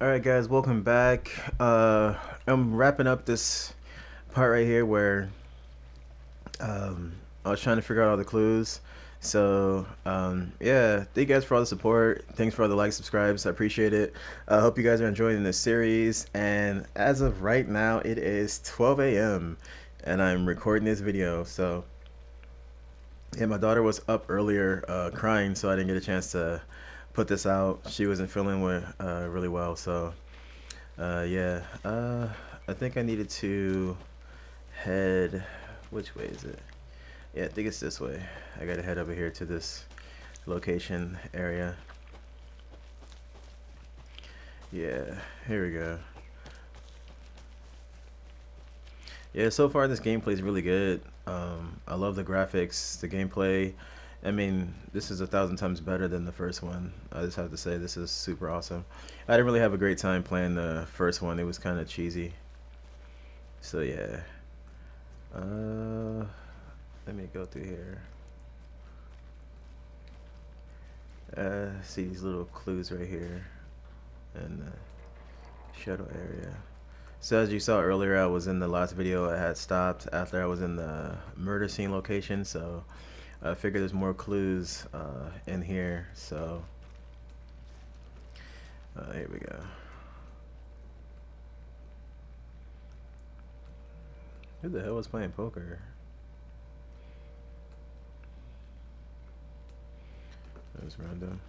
All right, guys, welcome back. I'm wrapping up this part right here where I was trying to figure out all the clues. Yeah, thank you guys for all the support. Thanks for all the likes, subscribes. I appreciate it. I hope you guys are enjoying this series. And as of right now, it is 12 a.m. and I'm recording this video. Yeah, my daughter was up earlier crying, so I didn't get a chance to put this out. She wasn't feeling really well, so. Yeah. I think I needed to head. Which way is it? Yeah, I think it's this way. I gotta head over here to this location area. Yeah, here we go. Yeah, so far this gameplay is really good. I love the graphics, the gameplay. I mean, this is 1,000 times better than the first one. I just have to say, this is super awesome. I didn't really have a great time playing the first one. It was kind of cheesy. So yeah. Uh, Let me go through here. See these little clues right here in the shuttle area. So as you saw earlier, I was in the last video. I had stopped after I was in the murder scene location, so I figured there's more clues in here. So here we go. Who the hell was playing poker? That was random.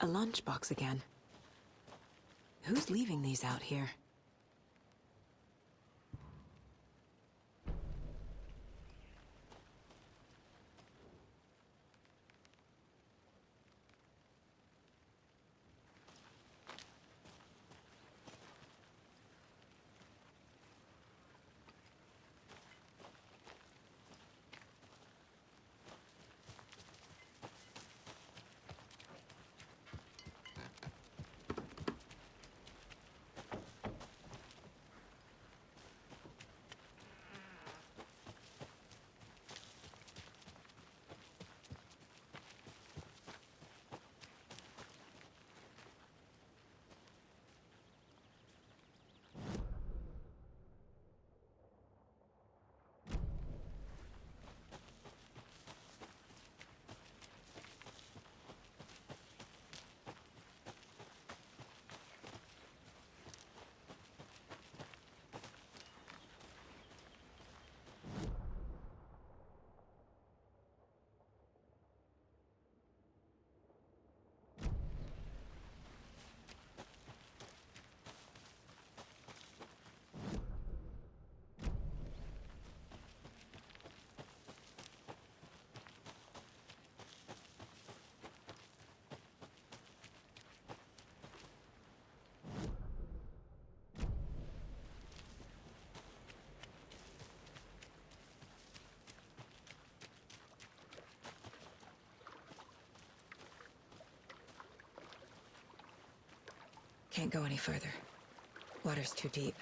A lunchbox again. Who's leaving these out here? Can't go any further. Water's too deep.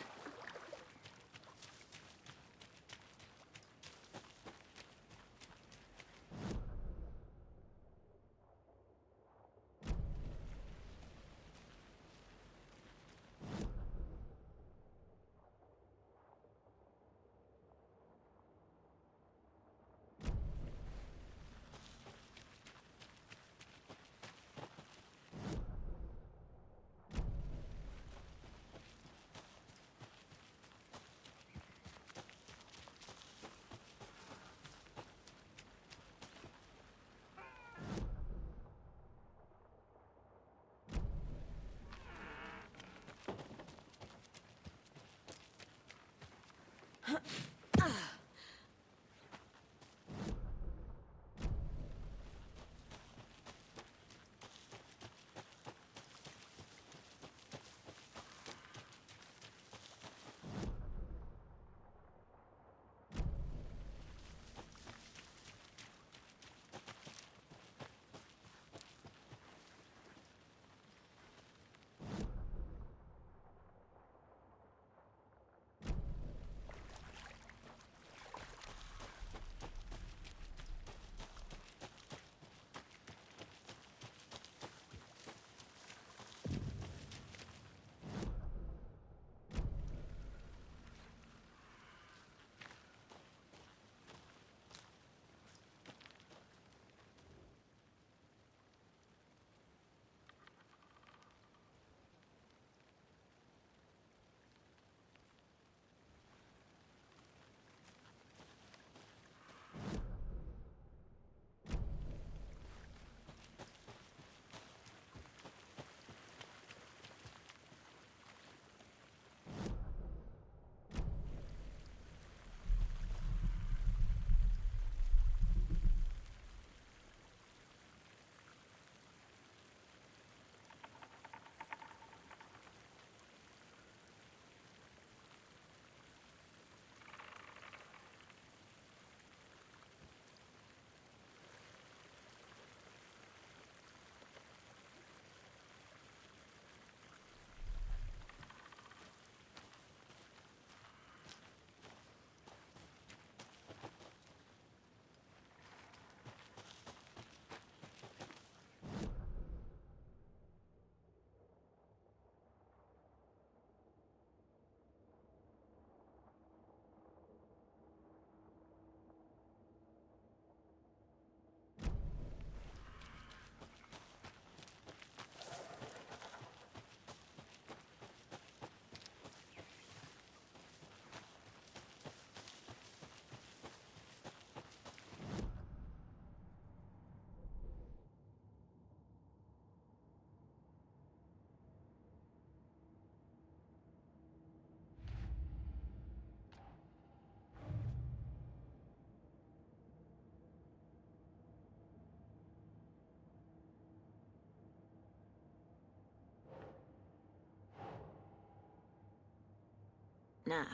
Nah.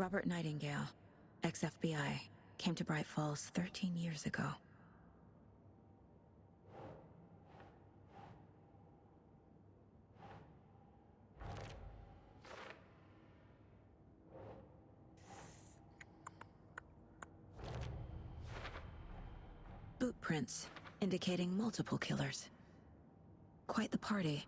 Robert Nightingale, ex-FBI, came to Bright Falls 13 years ago. Boot prints, indicating multiple killers. Quite the party.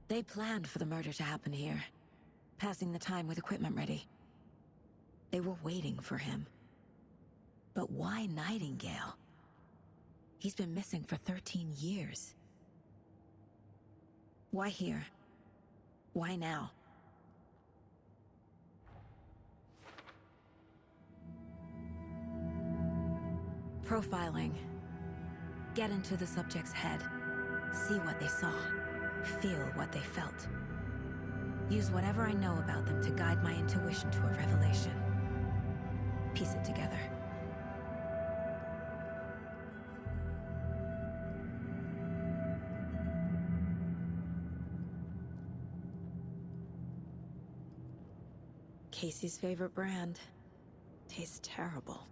They planned for the murder to happen here, passing the time with equipment ready. They were waiting for him. But why Nightingale? He's been missing for 13 years. Why here? Why now? Profiling. Get into the subject's head. See what they saw. Feel what they felt. Use whatever I know about them to guide my intuition to a revelation. Piece it together. Casey's favorite brand. Tastes terrible.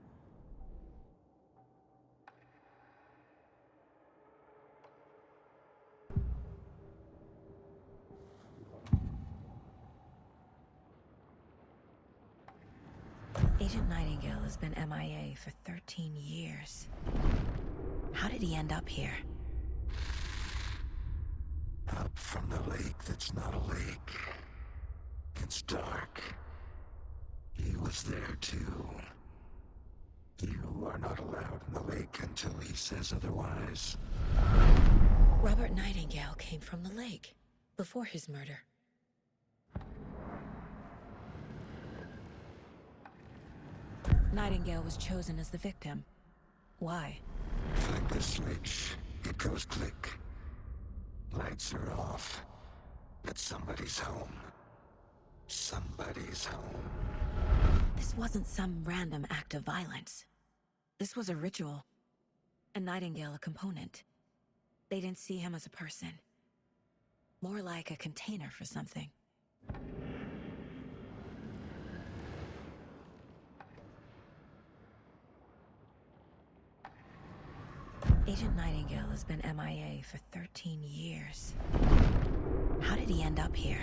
Agent Nightingale has been MIA for 13 years. How did he end up here? Up from the lake that's not a lake. It's dark. He was there too. You are not allowed in the lake until he says otherwise. Robert Nightingale came from the lake, before his murder. Nightingale was chosen as the victim. Why? Flick the switch. It goes click. Lights are off. But somebody's home. Somebody's home. This wasn't some random act of violence. This was a ritual. And Nightingale a component. They didn't see him as a person. More like a container for something. Agent Nightingale has been MIA for 13 years. How did he end up here?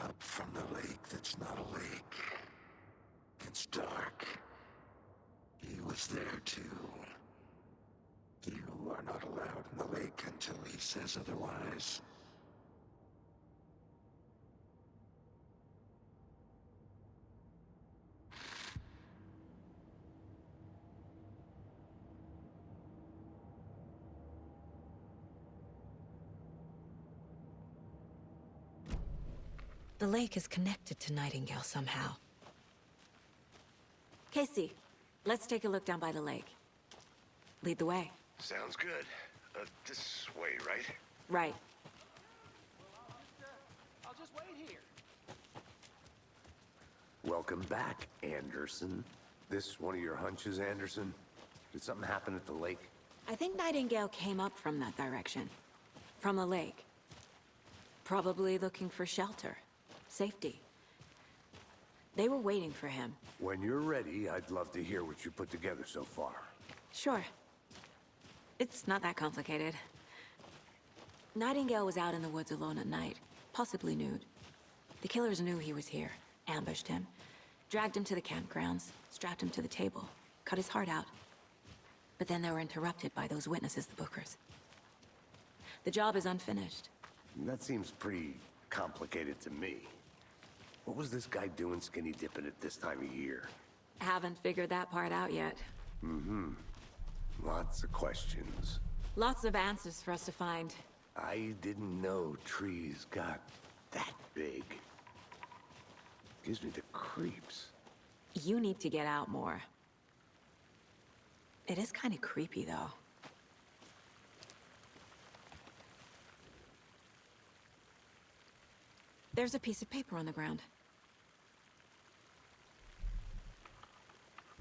Up from the lake that's not a lake. It's dark. He was there too. You are not allowed in the lake until he says otherwise. The lake is connected to Nightingale somehow. Casey, let's take a look down by the lake. Lead the way. Sounds good. This way, right? Right. I'll just wait here. Welcome back, Anderson. This one of your hunches, Anderson? Did something happen at the lake? I think Nightingale came up from that direction. From the lake. Probably looking for shelter. Safety. They were waiting for him. When you're ready, I'd love to hear what you put together so far. Sure. It's not that complicated. Nightingale was out in the woods alone at night, possibly nude. The killers knew he was here, ambushed him, dragged him to the campgrounds, strapped him to the table, cut his heart out. But then they were interrupted by those witnesses, the Bookers. The job is unfinished. That seems pretty complicated to me. What was this guy doing skinny dipping at this time of year? Haven't figured that part out yet. Lots of questions. Lots of answers for us to find. I didn't know trees got that big. Gives me the creeps. You need to get out more. It is kind of creepy, though. There's a piece of paper on the ground.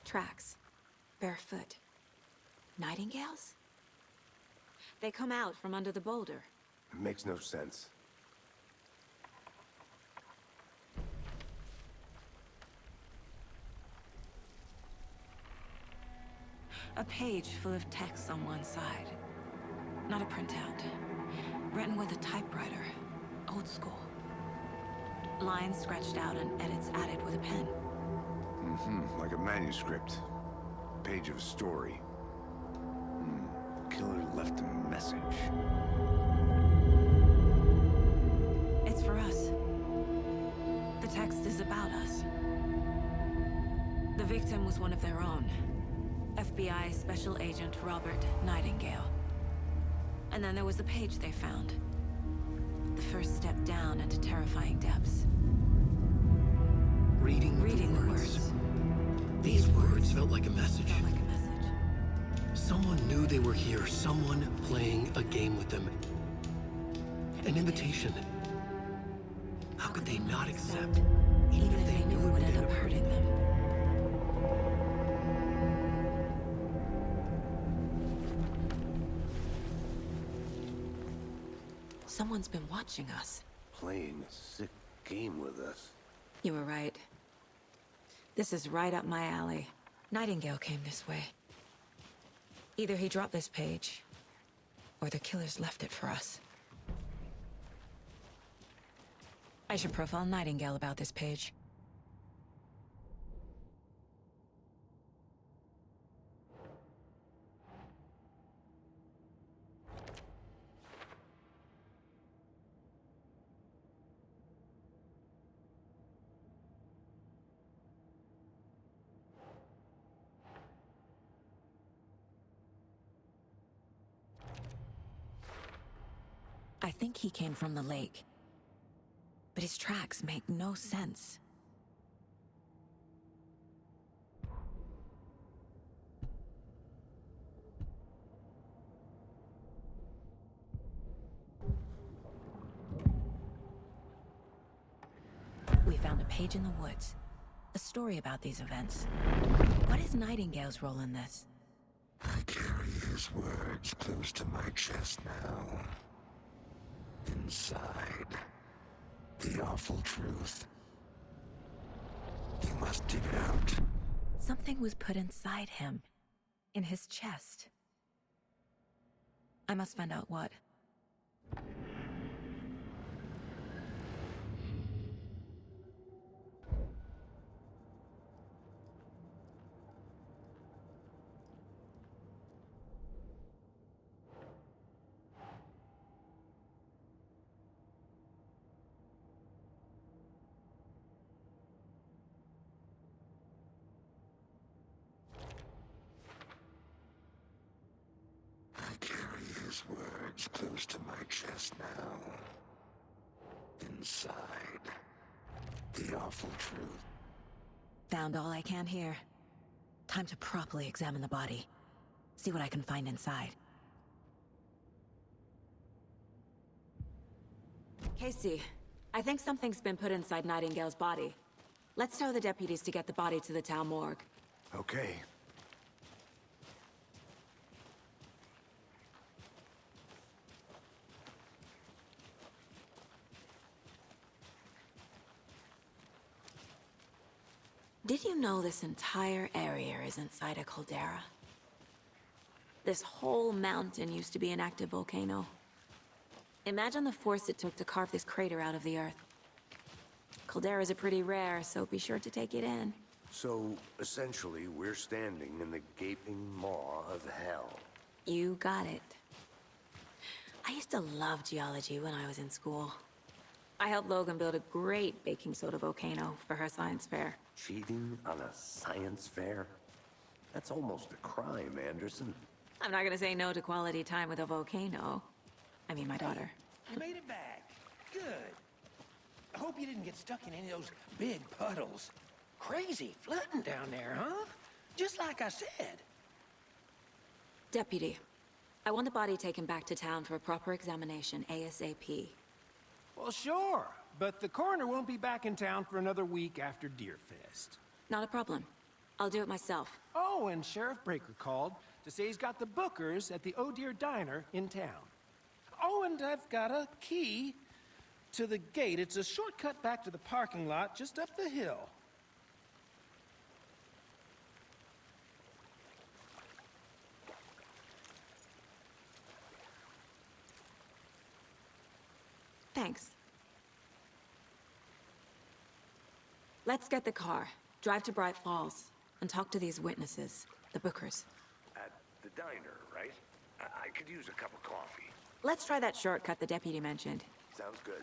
Tracks. Barefoot. Nightingales? They come out from under the boulder. It makes no sense. A page full of text on one side. Not a printout. Written with a typewriter. Old school. Lines scratched out and edits added with a pen. Like a manuscript. Page of a story. Killer left a message. It's for us. The text is about us. The victim was one of their own. FBI Special Agent Robert Nightingale. And then there was the page they found. The first step down into terrifying depths. Reading the words. These words felt like a message. Felt like a message. Someone knew they were here, someone playing a game with them. An invitation. How could they not accept, Even if they knew it would end up hurting them. Someone's been watching us. Playing a sick game with us. You were right. This is right up my alley. Nightingale came this way. Either he dropped this page, or the killers left it for us. I should profile Nightingale about this page. I think he came from the lake. But his tracks make no sense. We found a page in the woods. A story about these events. What is Nightingale's role in this? I carry his words close to my chest now. Inside, the awful truth. You must dig it out. Something was put inside him. In his chest. I must find out what. I carry his words close to my chest now. Inside, the awful truth. Found all I can here. Time to properly examine the body. See what I can find inside. Casey, I think something's been put inside Nightingale's body. Let's tell the deputies to get the body to the town morgue. Okay. Did you know this entire area is inside a caldera? This whole mountain used to be an active volcano. Imagine the force it took to carve this crater out of the earth. Calderas are pretty rare, so be sure to take it in. So, essentially, we're standing in the gaping maw of hell. You got it. I used to love geology when I was in school. I helped Logan build a great baking soda volcano for her science fair. Cheating on a science fair? That's almost a crime, Anderson. I'm not gonna say no to quality time with a volcano. I mean, my daughter. You made it back. Good. I hope you didn't get stuck in any of those big puddles. Crazy flooding down there, huh? Just like I said. Deputy, I want the body taken back to town for a proper examination, ASAP. Well, sure, but the coroner won't be back in town for another week after Deerfest. Not a problem. I'll do it myself. Oh, and Sheriff Breaker called to say he's got the Bookers at the Oh Dear Diner in town. Oh, and I've got a key to the gate. It's a shortcut back to the parking lot just up the hill. Thanks. Let's get the car, drive to Bright Falls, and talk to these witnesses, the Bookers. At the diner, right? I could use a cup of coffee. Let's try that shortcut the deputy mentioned. Sounds good.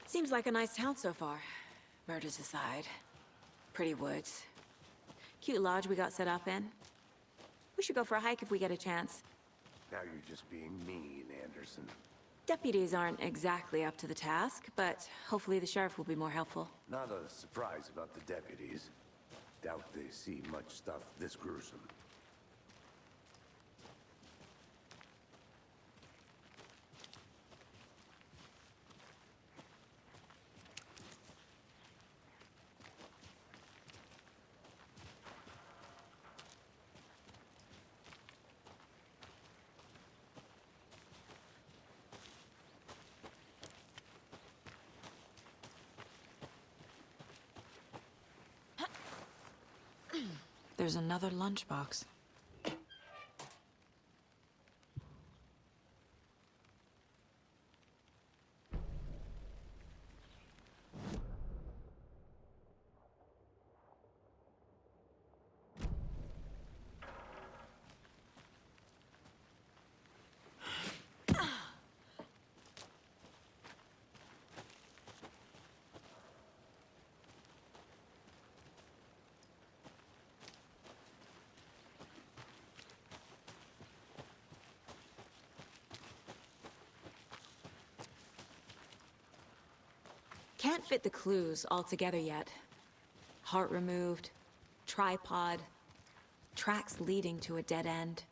Seems like a nice town so far. Murders aside. Pretty woods. Cute lodge we got set up in. We should go for a hike if we get a chance. Now you're just being mean, Anderson. Deputies aren't exactly up to the task, but hopefully the sheriff will be more helpful. Not a surprise about the deputies. Doubt they see much stuff this gruesome. There's another lunchbox. Can't fit the clues all together yet. Heart removed, tripod, tracks leading to a dead end.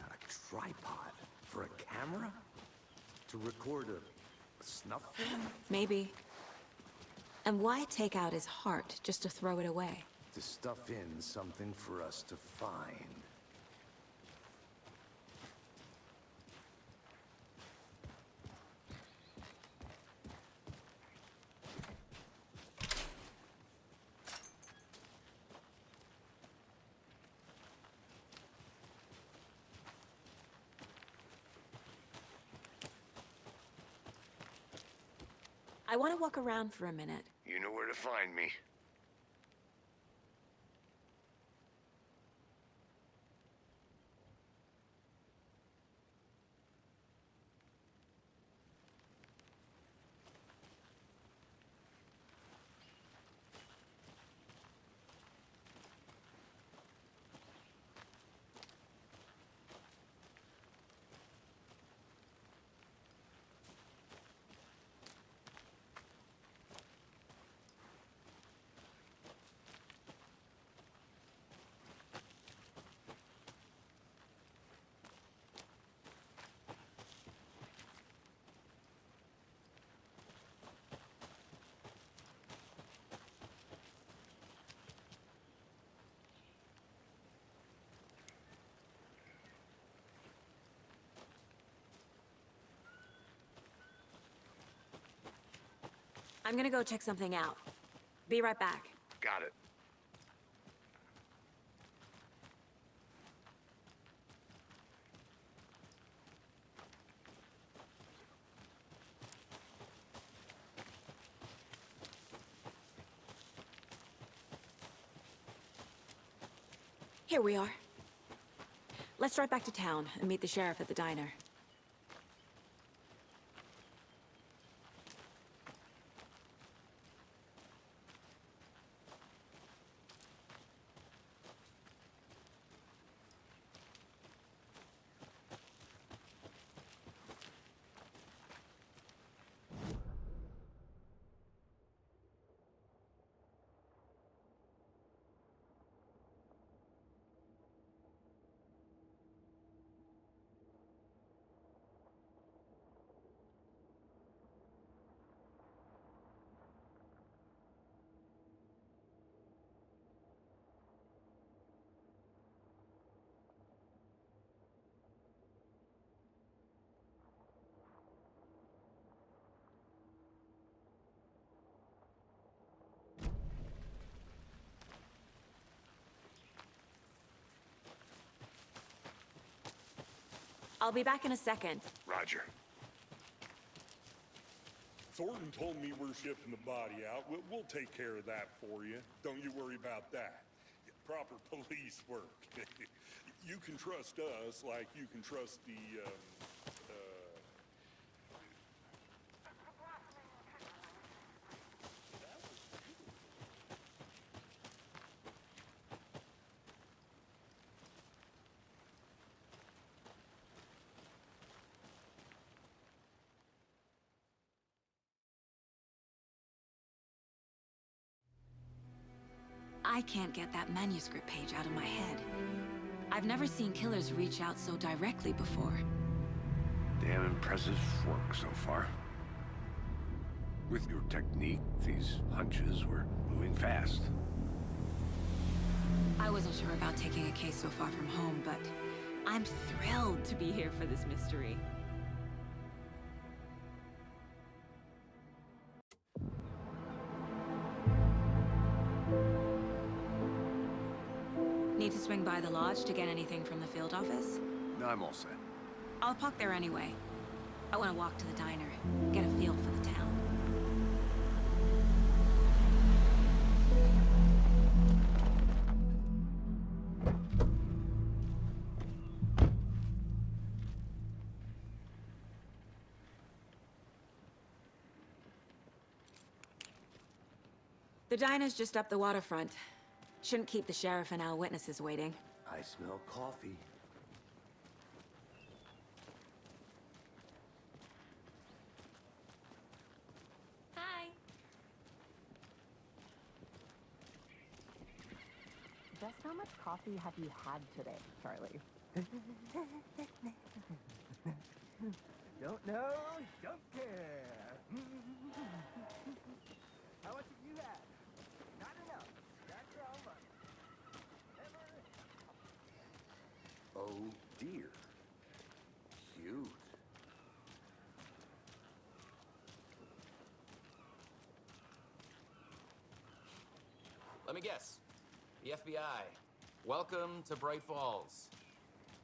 A tripod? For a camera? To record a snuff film? Maybe. And why take out his heart just to throw it away? To stuff in something for us to find. I want to walk around for a minute. You know where to find me. I'm gonna go check something out. Be right back. Got it. Here we are. Let's drive back to town and meet the sheriff at the diner. I'll be back in a second. Roger. Thornton told me we're shipping the body out. We'll take care of that for you. Don't you worry about that. Proper police work. You can trust us like you can trust the, I can't get that manuscript page out of my head. I've never seen killers reach out so directly before. Damn impressive work so far. With your technique, these hunches were moving fast. I wasn't sure about taking a case so far from home, but I'm thrilled to be here for this mystery. Need to swing by the lodge to get anything from the field office? No, I'm all set. I'll park there anyway. I want to walk to the diner, get a feel for the town. The diner's just up the waterfront. Shouldn't keep the sheriff and our witnesses waiting. I smell coffee. Hi. Just how much coffee have you had today, Charlie? Don't know, don't care. How much have you had? Not enough. That's your own money. Oh dear. Cute. Let me guess. The FBI. Welcome to Bright Falls.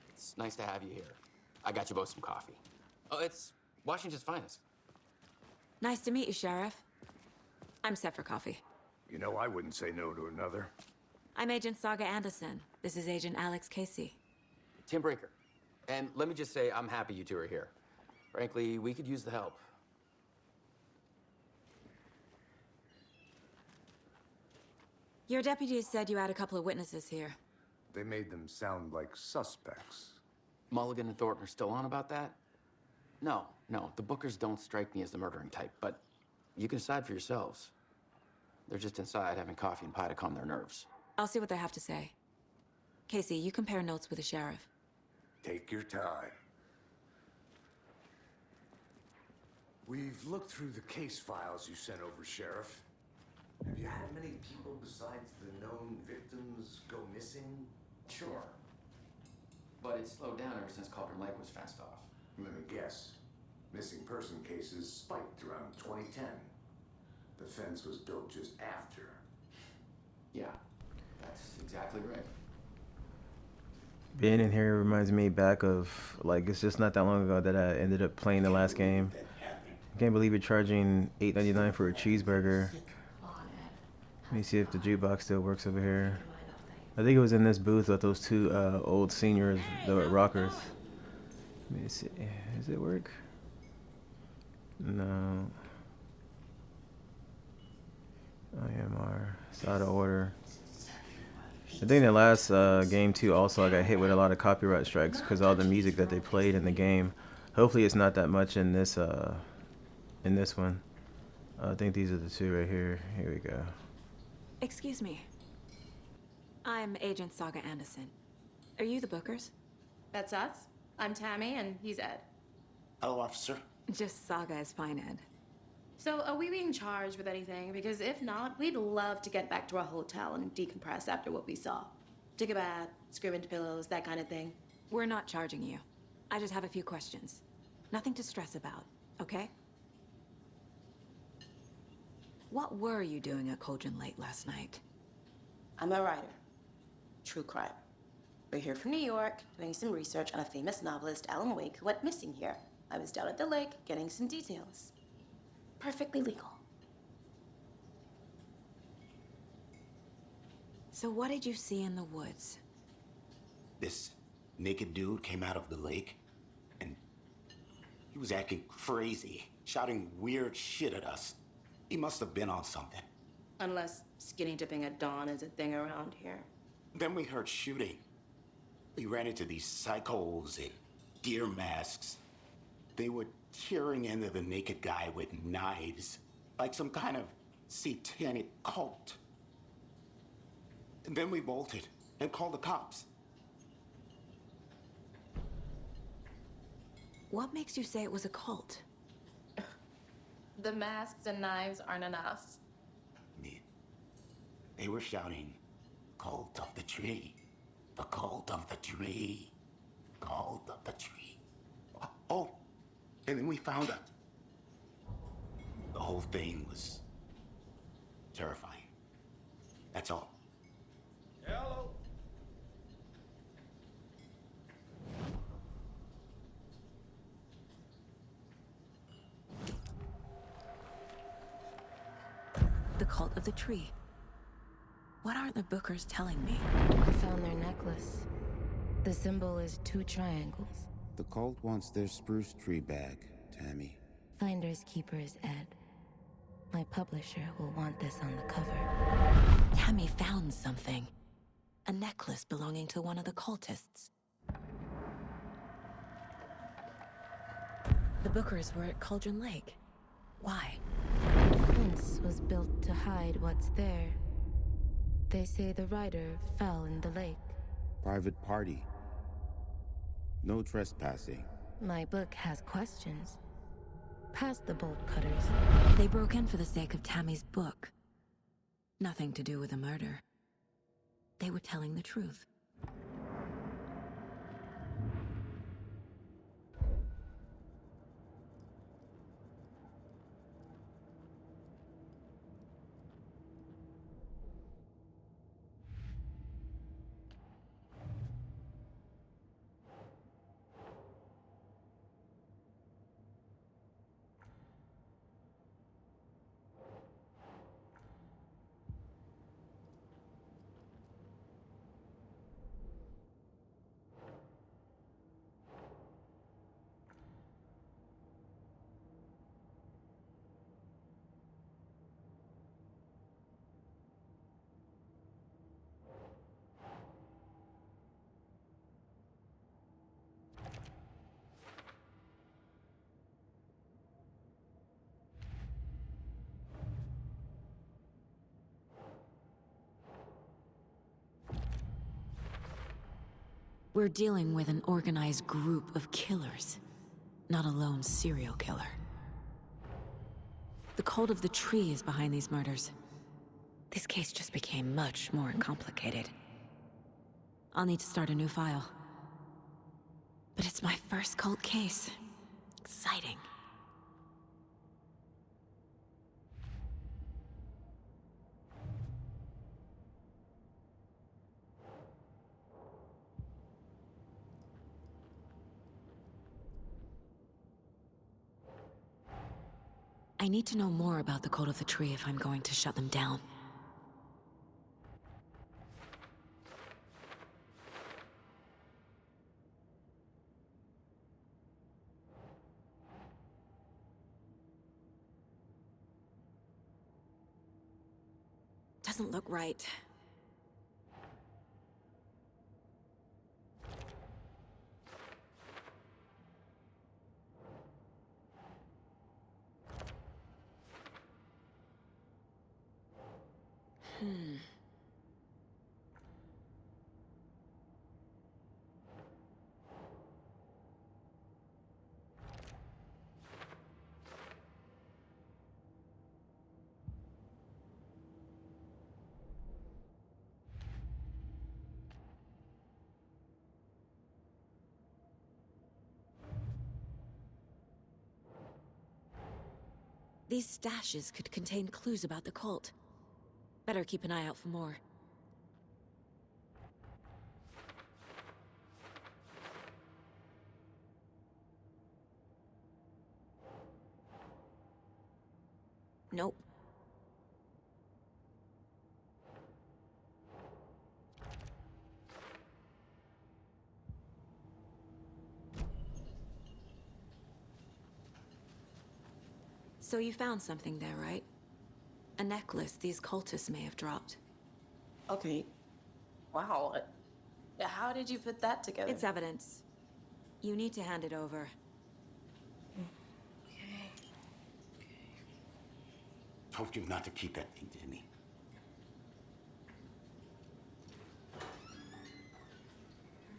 It's nice to have you here. I got you both some coffee. Oh, it's Washington's finest. Nice to meet you, Sheriff. I'm set for coffee. You know, I wouldn't say no to another. I'm Agent Saga Anderson. This is Agent Alex Casey. Tim Brinker. And let me just say, I'm happy you two are here. Frankly, we could use the help. Your deputies said you had a couple of witnesses here. They made them sound like suspects. Mulligan and Thornton are still on about that? No, the Bookers don't strike me as the murdering type, but you can decide for yourselves. They're just inside having coffee and pie to calm their nerves. I'll see what they have to say. Casey, you compare notes with the sheriff. Take your time. We've looked through the case files you sent over, Sheriff. Have you had many people besides the known victims go missing? Sure. But it's slowed down ever since Cauldron Lake was fenced off. Let me guess. Missing person cases spiked around 2010. The fence was built just after. Yeah, that's exactly right. Being in here reminds me back of, like, it's just not that long ago that I ended up playing the last game. I can't believe you're charging $8.99 for a cheeseburger. Let me see if the jukebox still works over here. I think it was in this booth with those two old seniors, the rockers. Let me see. Does it work? No. IMR. It's out of order. I think the last game too, also I got hit with a lot of copyright strikes because all the music that they played in the game. Hopefully it's not that much in this one. I think these are the two right here. Here we go. Excuse me. I'm Agent Saga Anderson. Are you the Bookers? That's us. I'm Tammy, and he's Ed. Hello, officer. Just Saga is fine, Ed. So, are we being charged with anything? Because if not, we'd love to get back to our hotel and decompress after what we saw. Take a bath, scream into pillows, that kind of thing. We're not charging you. I just have a few questions. Nothing to stress about, okay? What were you doing at Cauldron Lake last night? I'm a writer. True crime. We're here from New York, doing some research on a famous novelist, Alan Wake, who went missing here. I was down at the lake, getting some details. Perfectly legal. So what did you see in the woods? This naked dude came out of the lake, and he was acting crazy, shouting weird shit at us. He must have been on something. Unless skinny dipping at dawn is a thing around here. Then we heard shooting. We ran into these psychos in deer masks. They were tearing into the naked guy with knives, like some kind of satanic cult. And then we bolted and called the cops. What makes you say it was a cult? The masks and knives aren't enough. They were shouting, "Cult of the tree, the cult of the tree, cult of the tree." Oh, and then we found it. The whole thing was terrifying. That's all. Hello. The cult of the tree. What aren't the Bookers telling me? I found their necklace. The symbol is 2 triangles. The cult wants their spruce tree back, Tammy. Finders keepers, Ed. My publisher will want this on the cover. Tammy found something. A necklace belonging to one of the cultists. The Bookers were at Cauldron Lake. Why? The fence was built to hide what's there. They say the rider fell in the lake. Private party. No trespassing. My book has questions. Past the bolt cutters. They broke in for the sake of Tammy's book. Nothing to do with a murder. They were telling the truth. We're dealing with an organized group of killers, not a lone serial killer. The cult of the tree is behind these murders. This case just became much more complicated. I'll need to start a new file. But it's my first cult case. Exciting. I need to know more about the Cult of the Tree if I'm going to shut them down. Doesn't look right. These stashes could contain clues about the cult. Better keep an eye out for more. Nope. So you found something there, right? A necklace these cultists may have dropped. Okay. Wow. How did you put that together? It's evidence. You need to hand it over. Told you not to keep that thing to me.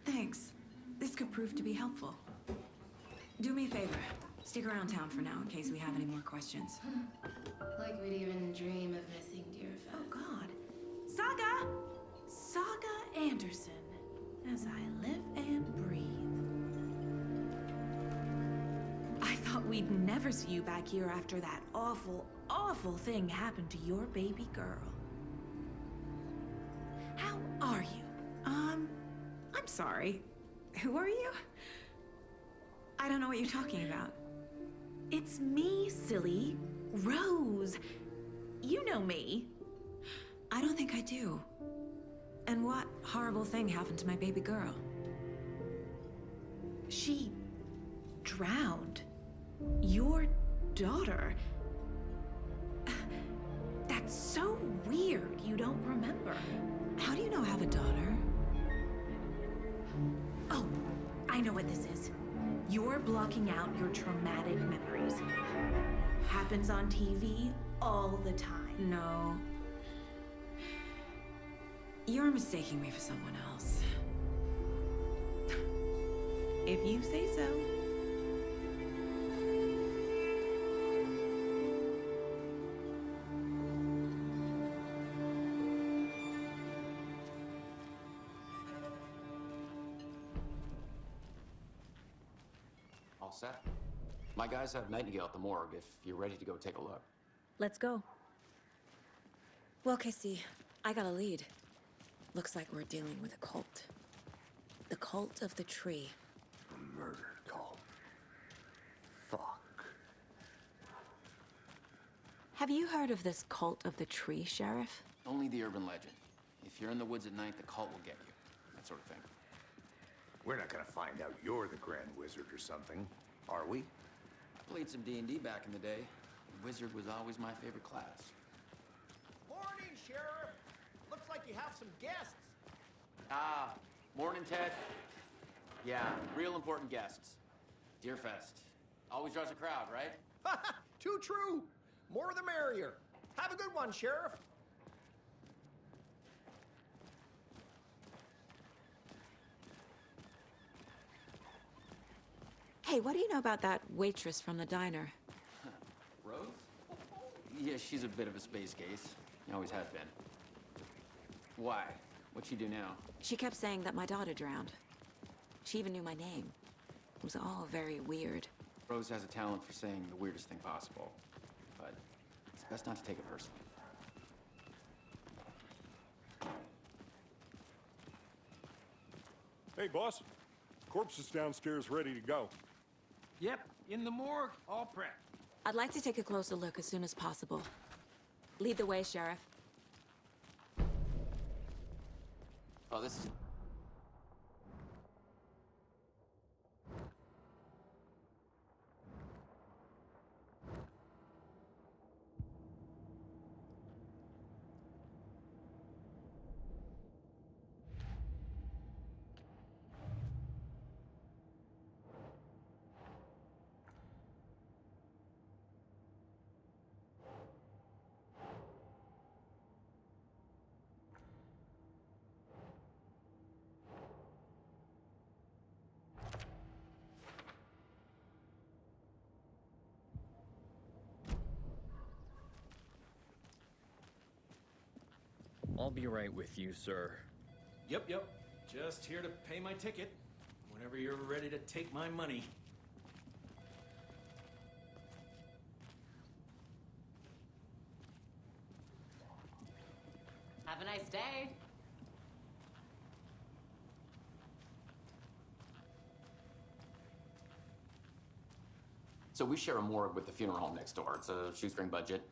Thanks. This could prove to be helpful. Do me a favor. Stick around town for now in case we have any more questions. Like we'd even dream of missing dear Fez. Oh, God. Saga! Saga Anderson. As I live and breathe. I thought we'd never see you back here after that awful, awful thing happened to your baby girl. How are you? I'm sorry. Who are you? I don't know what you're talking about. It's me, silly. Rose. You know me. I don't think I do. And what horrible thing happened to my baby girl? She drowned. Your daughter. That's so weird you don't remember. How do you know I have a daughter? Oh, I know what this is. You're blocking out your traumatic memories. Happens on TV all the time. No. You're mistaking me for someone else. If you say so. All set? My guys have Nightingale at the morgue if you're ready to go take a look. Let's go. Well, Casey, I got a lead. Looks like we're dealing with a cult. The Cult of the Tree. A murder cult. Fuck. Have you heard of this Cult of the Tree, Sheriff? Only the urban legend. If you're in the woods at night, the cult will get you. That sort of thing. We're not gonna find out you're the Grand Wizard or something, are we? I played some D&D back in the day. The wizard was always my favorite class. Morning, Sheriff. Looks like you have some guests. Ah, morning, Ted. Yeah, real important guests. Deerfest. Always draws a crowd, right? Too true. More the merrier. Have a good one, Sheriff. Hey, what do you know about that waitress from the diner? Rose? Yeah, she's a bit of a space case. Always has been. Why? What'd she do now? She kept saying that my daughter drowned. She even knew my name. It was all very weird. Rose has a talent for saying the weirdest thing possible. But it's best not to take it personally. Hey, boss. Corpse is downstairs ready to go. Yep, in the morgue, all prepped. I'd like to take a closer look as soon as possible. Lead the way, Sheriff. Oh, this is... I'll be right with you, sir. Yep. Just here to pay my ticket. Whenever you're ready to take my money. Have a nice day. So we share a morgue with the funeral home next door. It's a shoestring budget.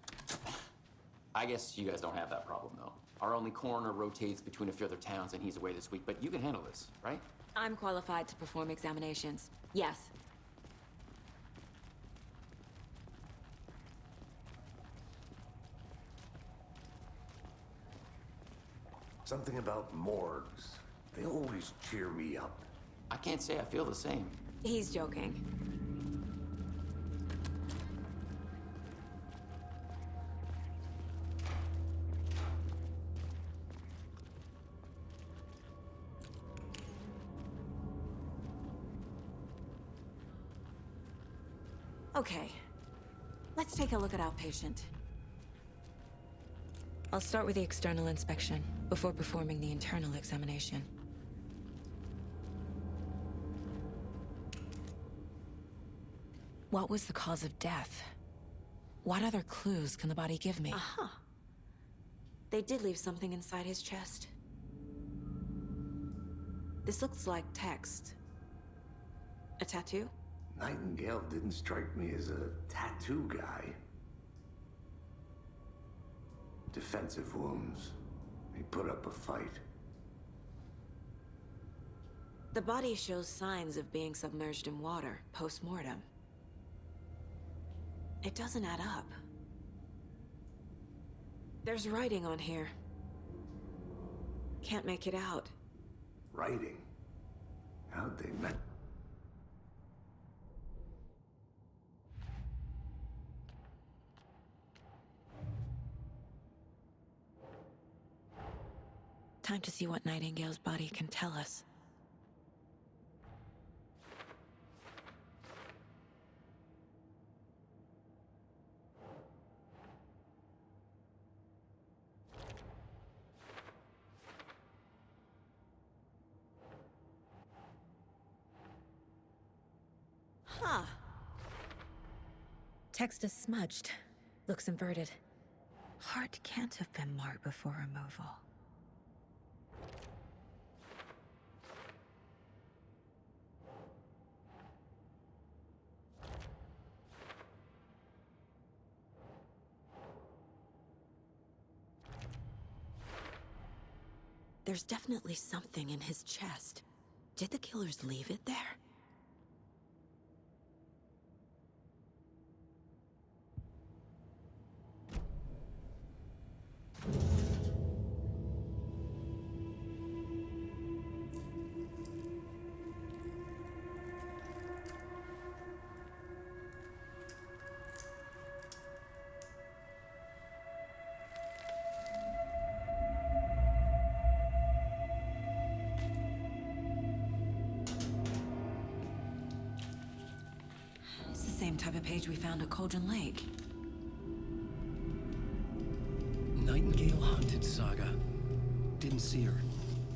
I guess you guys don't have that problem, though. Our only coroner rotates between a few other towns, and he's away this week. But you can handle this, right? I'm qualified to perform examinations. Yes. Something about morgues. They always cheer me up. I can't say I feel the same. He's joking. Okay, let's take a look at our patient. I'll start with the external inspection before performing the internal examination. What was the cause of death? What other clues can the body give me? Uh-huh. They did leave something inside his chest. This looks like text. A tattoo? Nightingale didn't strike me as a tattoo guy. Defensive wounds. He put up a fight. The body shows signs of being submerged in water post-mortem. It doesn't add up. There's writing on here. Can't make it out. Writing? How'd they met? Time to see what Nightingale's body can tell us. Huh. Text is smudged. Looks inverted. Heart can't have been marked before removal. There's definitely something in his chest. Did the killers leave it there? It's the same type of page we found at Cauldron Lake. Nightingale hunted Saga. Didn't see her.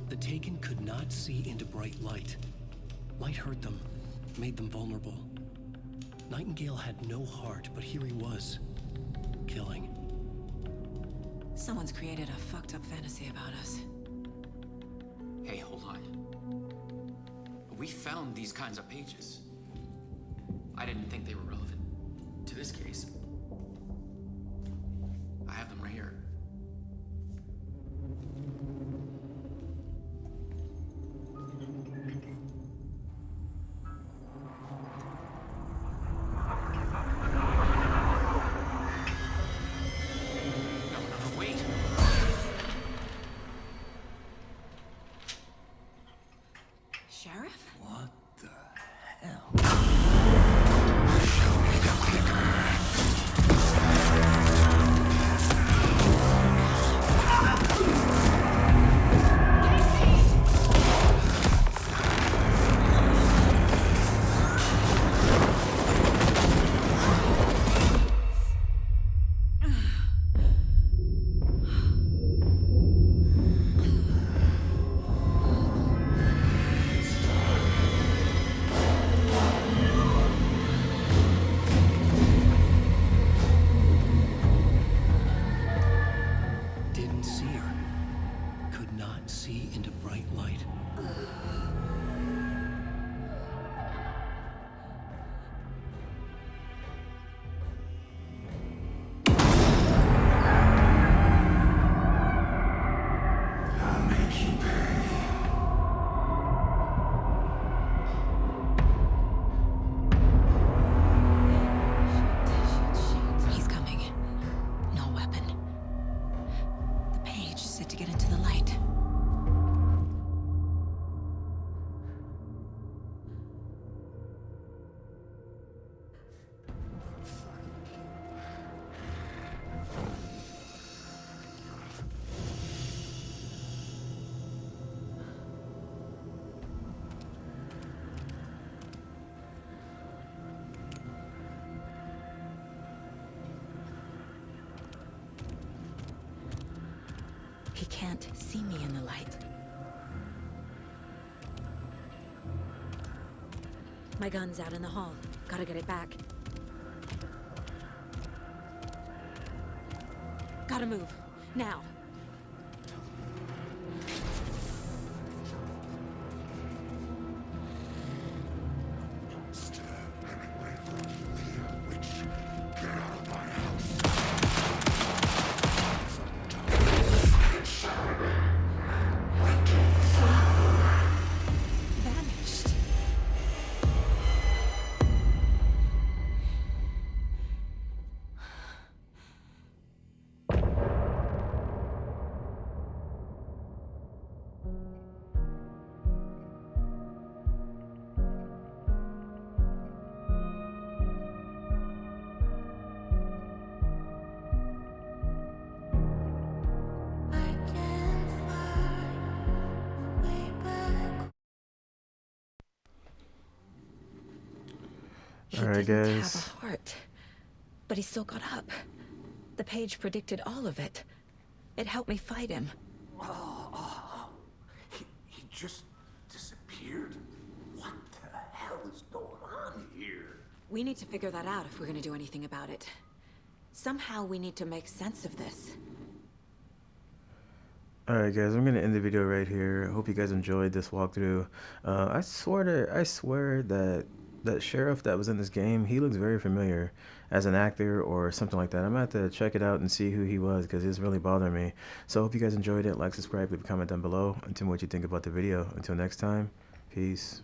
The Taken could not see into bright light. Light hurt them, made them vulnerable. Nightingale had no heart, but here he was, killing. Someone's created a fucked up fantasy about us. Hey, hold on. We found these kinds of pages. I didn't think they were relevant to this case. I have them right here. No, wait. Sheriff? What the hell? Didn't see her. Could not see into bright light. I'll make you pay. He's coming. No weapon. The page said to get into the light. He can't see me in the light. My gun's out in the hall. Gotta get it back. Gotta move. Now. Vanished. He Alright, didn't guys. have a heart, but he still got up. The page predicted all of it. It helped me fight him. He just disappeared? What the hell is going on here? We need to figure that out if we're gonna do anything about it. Somehow we need to make sense of this. Alright guys, I'm gonna end the video right here. I hope you guys enjoyed this walkthrough. I swear that that sheriff that was in this game, he looks very familiar as an actor or something like that. I'm gonna have to check it out and see who he was because it's really bothering me. So I hope you guys enjoyed it. Like, subscribe, leave a comment down below and tell me what you think about the video. Until next time, peace.